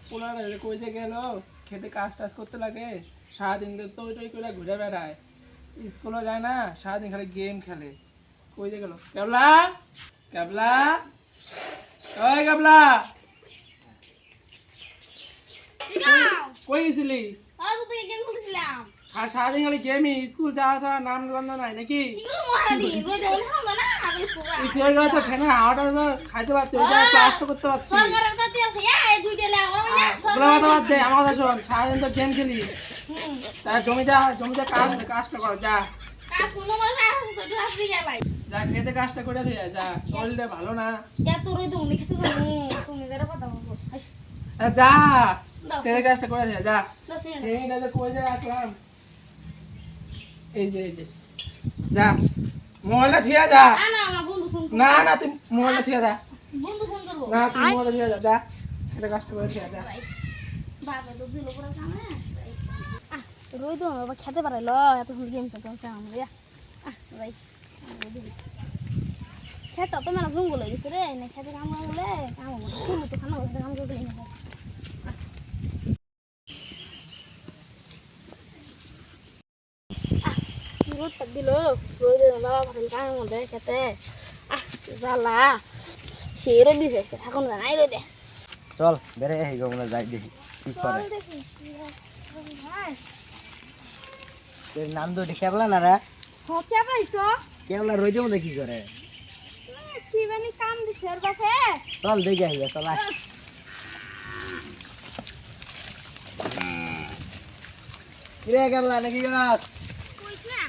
পোলারা কই যে গেল খেতে কাজ টাজ করতে লাগে সারাদিন তৈ তৈ করে ঘুরে বেড়ায় স্কুলও যায় না সারাদিন খালি গেম খেলে কই যে গেল ক্যাবলা ক্যাবলা ওই ক্যাবলা কই গেছিলি আর সারাদিন খালি গেমই স্কুল যাওয়া নাম গন্ধ নাই নাকি ফেনে হাওয়াটা তো খাইতে পারতি ক্লাস তো করতে পারছি বাদ দে আমার কথা শোন সারাদিন তো গেম খেলি তার জমিতে কাজটা কর যা যা খেতে কাজটা করে দিয়ে যা শরীরটা ভালো না যা খেতে কাজটা করে দিয়ে যা সেইটা যে কই যে রাখলাম এই যে যা মোবাইলটা ঠিক যা না না তুই মোবাইলটা ঠিক যা না তুই মোবাইলটা ঠিক যা খেতে কাজটা করে ঠিক যা রোজ তো খেতে পারে ল এত সুন্দর গেম খেলতে খেতে তো মেলা ভুঙ্গ লই গেছে রে না খেতে কাম করলে কাম হবে তুমি তো খানা করতে কাম করতে না রোদটা দিল রোদ বাবা ভালো কাম করতে খেতে জ্বালা সে রোদ দিছে এখন জানাই রোদে চল বেরে এই গমনে যাই দেখি কি করে তোর নাম তো কেবলা না রে কেবলাই তো কেবলা রইতে মধ্যে কি করে কি বানি কাম দিছে আর বাপে চল দেখি আইয়া চল আয় কিরে কেবলা নাকি গরাস কইছ না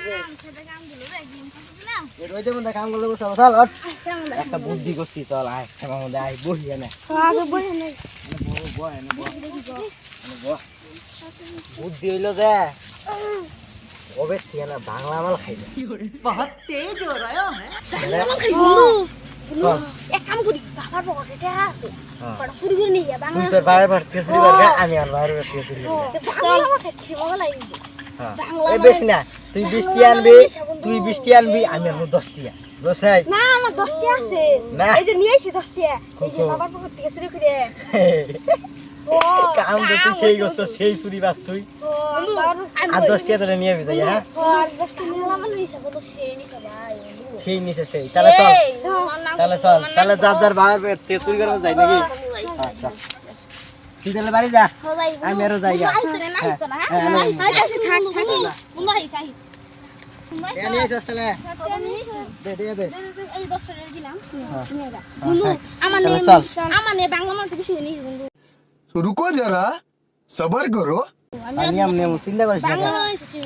কাম খেতে কাম দিল রে গেম খেতে দিলাম এ রইতে মধ্যে কাম করলে চল চল একটা বুদ্ধি করছি চল আয় আমার মধ্যে আয় বহি এনে আগে বই নে বহ এনে বহ বুদ্ধি হইলো যে ওবে না বাংলা মাল খাইবে বহুত তেজ हो रहा है এক কাম করি বাবার পকেটে আছে পড়া শুরু করে নিয়ে বাংলা তুই তোর বাইরে ভর্তি শুরু করবে আমি আর বাইরে ভর্তি শুরু করব বাংলা কথা কি বলা লাগবে বাংলা এই বেশ না তুই 20 টি আনবি আমি আর 10 টি দোষ নাই না আমার 10 টি আছে এই যে নিয়ে এসে 10 টি এই যে বাবার পকেট থেকে শুরু করে কাম তো তুই সেই গছ সেই চুরি বাস তুই আর 10 টি তোরে নিয়ে যাই হ্যাঁ আর 10 টি নিলাম মানে হিসাব হলো সেই নিছে ভাই সেই তাহলে চল তাহলে যার বাইরে ভর্তি চুরি করে যাই নাকি আচ্ছা তুই তাহলে বাড়ি যা আমি আরো যাই গা নিয়ে আসছ তাহলে দে এই 10 টাকা দিলাম বন্ধু আমার নে বাংলা মাল কিছু নেই বন্ধু रुको जरा सबर करो আমি আমনে চিন্তা করিস না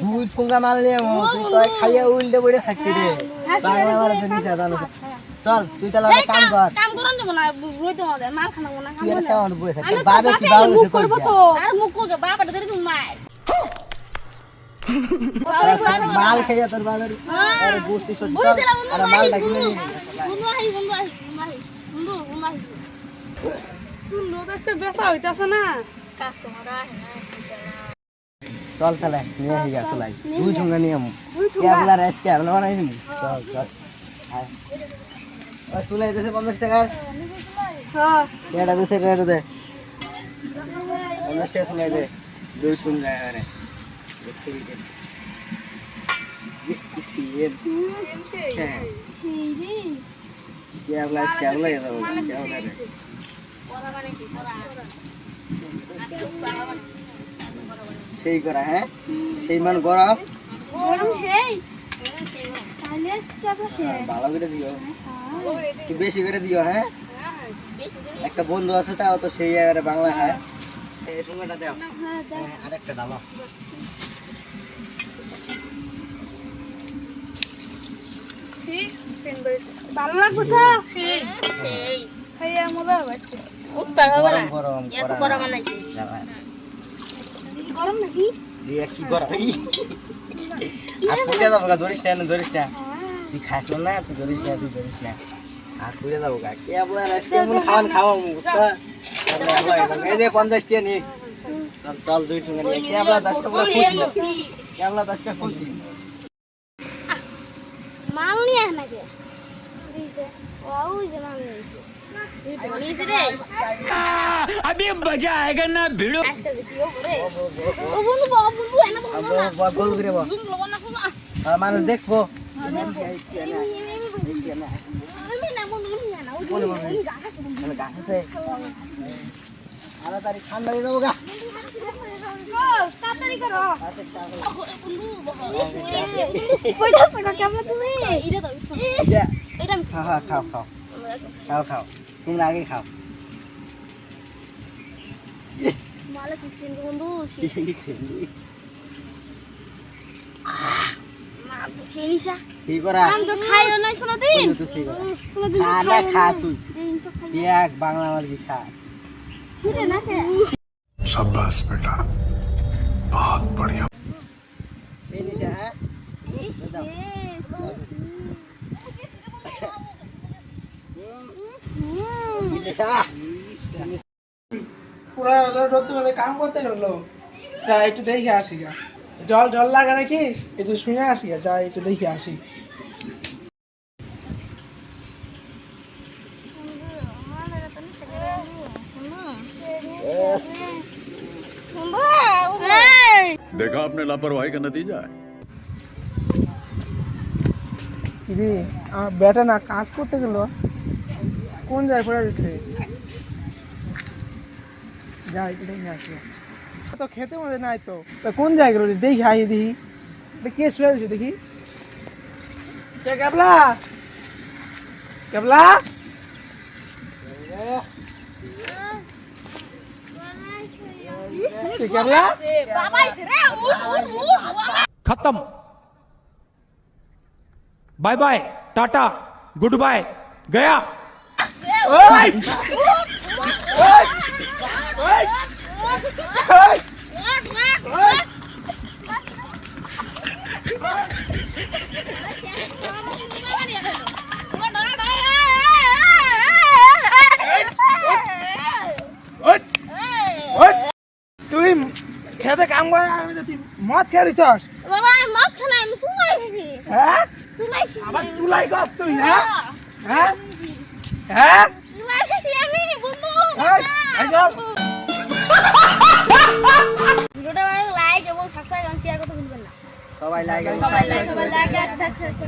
দুই ঠুঙ্গা মাল নিয়ে তুই তো খাইয়া উল্টে পড়ে থাকবি রে বাংলা মাল জানিস জানো চল তুই তাহলে কাম করন দেব না রইতে হবে মাল খানা না তুই আর সাউন্ড বসে থাক বাবা কি বাবা মুখ করব তো আর মুখ করবে বাবাটা ধরে তুমি মার মাল খাইয়া তোর বাজার আরে গোষ্ঠী ছোট আর মালটা কিনে নিয়ে বন্ধু আই শুনলো তো আজকে বেচা হইতাছে না কাস্টমার আহে না চল তাহলে নিয়ে আই গা চলাই দুই ঠুঙ্গা নিয়ে আমু কেবলা রাইস কে আমরা বানাই দিমু চল আয় ওই চলাই দেছে 50 টাকা হ্যাঁ এটা দে 50 টাকা চলাই দে দুই ঠুঙ্গা আরে দেখতে দিতে ये কেবলা কেবলা এটা কেবলা রে সেই করা হ্যাঁ সেই মান গরম সেই তাহলে কেবলা সেই ভালো করে দিও একটু বেশি করে দিও হ্যাঁ একটা বন্ধু আছে তাও তো সেই এবারে বাংলা খায় এই টুঙ্গাটা দাও আরেকটা ডালো ভালো লাগবে তো সেই খাইয়া মজা হবে গরম এত গরম নাকি গরম নাকি দিয়ে কি গরম আর পুড়ে যাবো গা ধরিস না তুই খাস না তুই ধরিস না আর পুড়ে যাবো গা কেবলা আজকে মন খাওয়া এই দে 50 টাকা নি চল দুই ঠুঙ্গা নিয়ে কেবলা 10 টাকা খুশি কেবলা 10 টাকা খুশি মাল নিয়ে আয় নাকি দিছে ওই যে মাল নিয়েছে আজকে যে কি হবে ও বন্ধু বাবা বন্ধু এনা বন্ধু না গোল করে বল বন্ধু লবণ না শোনা মানুষ দেখবো আমি না বন্ধু না ওই গাছে বন্ধু গাছে তাড়াতাড়ি ঠান্ডা হয়ে যাবো গা তাড়াতাড়ি করো বন্ধু কইটা সকা কেমন তুমি এটা দাও এটা হ্যাঁ খাও খাও খাও খাও তোমরা আগে খাও মালা কি সিন বন্ধু মা তো সিনিসা সেই করা আম তো খাইও না কোনদিন কোনদিন খানা খা তুই তো খাই দেখ বাংলা আমার বিশাল ছিড়ে না কে शाबाश बेटा बहुत बढ़िया এই নিচে হ্যাঁ পুরা রোদ তোমাদের কাম করতে গেলো যা একটু দেখে আসি গা জল জল লাগে নাকি একটু শুনে আসি গা যা একটু দেখে আসি देखा आपने लापरवाही का नतीजा है রে আমার বেটা না কাজ করতে গেল কোন জায়গায় পড়ে গেছে যা একটু দেখে আসি তো খেতে মধ্যে নাই তো তা কোন জায়গায় রয়েছে দেখি আই দেখি কে শুয়ে রয়েছে দেখি কে ক্যাবলা ক্যাবলা ক্যাবলা বাবা রে खत्म bye bye tata good bye गया ওই ওই ওই ওই ওই ওই তুই খেতে কাম করে আমি তো তুই মদ খেয়ে রইছস বাবা মদ খানা আমি সুমাই গেছি হ্যাঁ সুমাই আবার চুলাই গপ তুই হ্যাঁ হ্যাঁ হ্যাঁ সুমাই গেছি আমি বন্ধু এই আইসব ভিডিওটা ভালো লাইক এবং সাবস্ক্রাইব এবং শেয়ার করতে ভুলবেন না সবাই লাগে সবাই লাইক আর সাবস্ক্রাইব